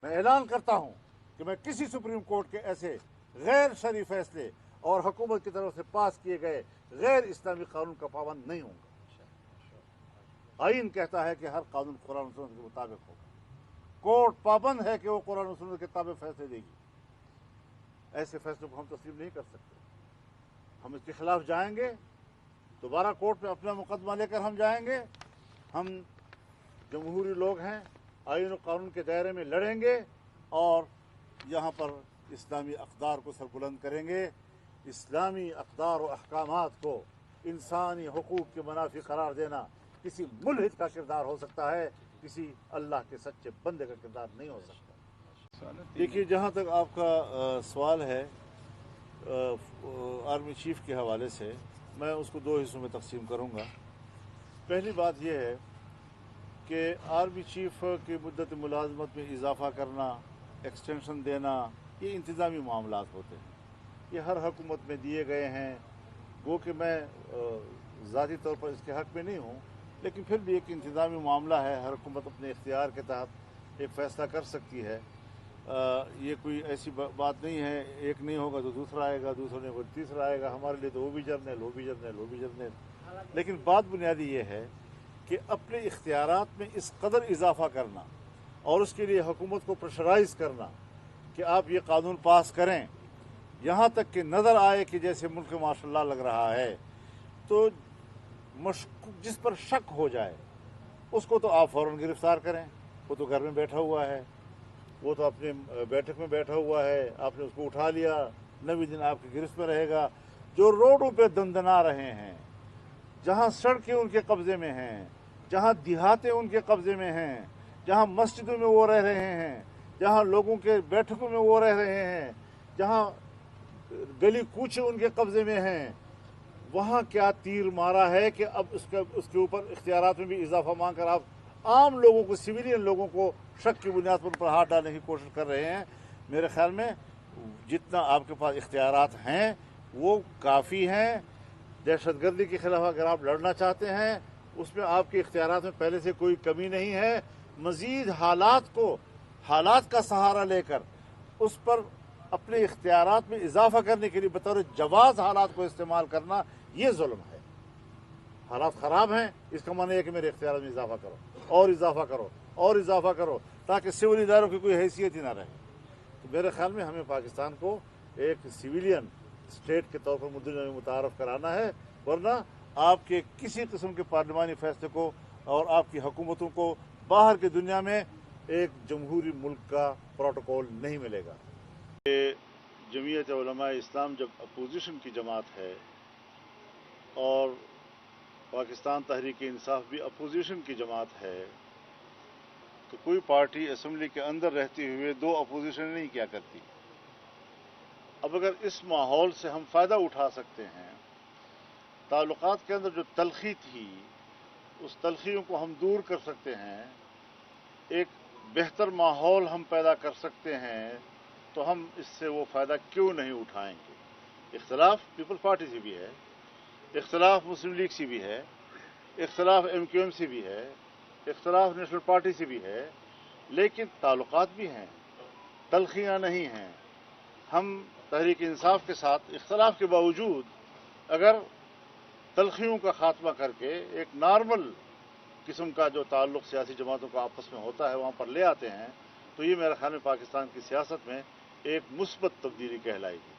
میں اعلان کرتا ہوں کہ میں کسی سپریم کورٹ کے ایسے غیر شرعی فیصلے اور حکومت کی طرف سے پاس کیے گئے غیر اسلامی قانون کا پابند نہیں ہوں گا۔ آئین کہتا ہے کہ ہر قانون قرآن و سنت کے مطابق ہوگا، کورٹ پابند ہے کہ وہ قرآن و سنت کے تابع فیصلے دے گی۔ ایسے فیصلوں کو ہم تسلیم نہیں کر سکتے۔ ہم اس کے خلاف جائیں گے، دوبارہ کورٹ میں اپنا مقدمہ لے کر ہم جائیں گے۔ ہم جمہوری لوگ ہیں، آئین و قانون کے دائرے میں لڑیں گے اور یہاں پر اسلامی اقدار کو سربلند کریں گے۔ اسلامی اقدار و احکامات کو انسانی حقوق کے منافی قرار دینا کسی ملحد کا کردار ہو سکتا ہے، کسی اللہ کے سچے بندے کا کردار نہیں ہو سکتا۔ دیکھیے، جہاں تک آپ کا سوال ہے آرمی چیف کے حوالے سے، میں اس کو 2 حصوں میں تقسیم کروں گا۔ پہلی بات یہ ہے کہ آرمی چیف کی مدت ملازمت میں اضافہ کرنا، ایکسٹینشن دینا، یہ انتظامی معاملات ہوتے ہیں، یہ ہر حکومت میں دیے گئے ہیں۔ گو کہ میں ذاتی طور پر اس کے حق میں نہیں ہوں، لیکن پھر بھی ایک انتظامی معاملہ ہے، ہر حکومت اپنے اختیار کے تحت ایک فیصلہ کر سکتی ہے۔ یہ کوئی ایسی بات نہیں ہے، ایک نہیں ہوگا تو دوسرا آئے گا، دوسرا نہیں ہوگا تو تیسرا آئے گا۔ ہمارے لیے تو وہ بھی جرنیل، وہ بھی جرنیل، وہ بھی جرنیل۔ لیکن بات بنیادی یہ ہے کہ اپنے اختیارات میں اس قدر اضافہ کرنا اور اس کے لیے حکومت کو پریشرائز کرنا کہ آپ یہ قانون پاس کریں، یہاں تک کہ نظر آئے کہ جیسے ملک ماشاء اللہ لگ رہا ہے، تو جس پر شک ہو جائے اس کو تو آپ فوراً گرفتار کریں۔ وہ تو گھر میں بیٹھا ہوا ہے، وہ تو اپنے بیٹھک میں بیٹھا ہوا ہے، آپ نے اس کو اٹھا لیا، 9 دن آپ کی گرفت میں رہے گا۔ جو روڈوں پہ دندنا رہے ہیں، جہاں سڑکیں ان کے قبضے میں ہیں، جہاں دیہاتیں ان کے قبضے میں ہیں، جہاں مسجدوں میں وہ رہ رہے ہیں، جہاں لوگوں کے بیٹھکوں میں وہ رہ رہے ہیں، جہاں گلی کوچے ان کے قبضے میں ہیں، وہاں کیا تیر مارا ہے کہ اب اس کے اوپر اختیارات میں بھی اضافہ مانگ کر آپ عام لوگوں کو، سویلین لوگوں کو شک کی بنیاد پر ان پر ہاتھ ڈالنے کی کوشش کر رہے ہیں۔ میرے خیال میں جتنا آپ کے پاس اختیارات ہیں وہ کافی ہیں۔ دہشت گردی کے خلاف اگر آپ لڑنا چاہتے ہیں، اس میں آپ کے اختیارات میں پہلے سے کوئی کمی نہیں ہے۔ مزید حالات کا سہارا لے کر اس پر اپنے اختیارات میں اضافہ کرنے کے لیے بطور جواز حالات کو استعمال کرنا، یہ ظلم ہے۔ حالات خراب ہیں، اس کا معنی ہے کہ میرے اختیارات میں اضافہ کرو اور اضافہ کرو اور اضافہ کرو، تاکہ سول اداروں کی کوئی حیثیت ہی نہ رہے۔ تو میرے خیال میں ہمیں پاکستان کو ایک سویلین اسٹیٹ کے طور پر دنیا میں متعارف کرانا ہے، ورنہ آپ کے کسی قسم کے پارلیمانی فیصلے کو اور آپ کی حکومتوں کو باہر کی دنیا میں ایک جمہوری ملک کا پروٹوکول نہیں ملے گا۔ جمعیت علماء اسلام جب اپوزیشن کی جماعت ہے اور پاکستان تحریک انصاف بھی اپوزیشن کی جماعت ہے، تو کوئی پارٹی اسمبلی کے اندر رہتے ہوئے 2 اپوزیشن نہیں کیا کرتی۔ اب اگر اس ماحول سے ہم فائدہ اٹھا سکتے ہیں، تعلقات کے اندر جو تلخی تھی اس تلخیوں کو ہم دور کر سکتے ہیں، ایک بہتر ماحول ہم پیدا کر سکتے ہیں، تو ہم اس سے وہ فائدہ کیوں نہیں اٹھائیں گے؟ اختلاف پیپل پارٹی سے بھی ہے، اختلاف مسلم لیگ سے بھی ہے، اختلاف MQM سے بھی ہے، اختلاف نیشنل پارٹی سے بھی ہے، لیکن تعلقات بھی ہیں، تلخیاں نہیں ہیں۔ ہم تحریک انصاف کے ساتھ اختلاف کے باوجود اگر تلخیوں کا خاتمہ کر کے ایک نارمل قسم کا جو تعلق سیاسی جماعتوں کا آپس میں ہوتا ہے وہاں پر لے آتے ہیں، تو یہ میرے خیال میں پاکستان کی سیاست میں ایک مثبت تبدیلی کہلائے گی۔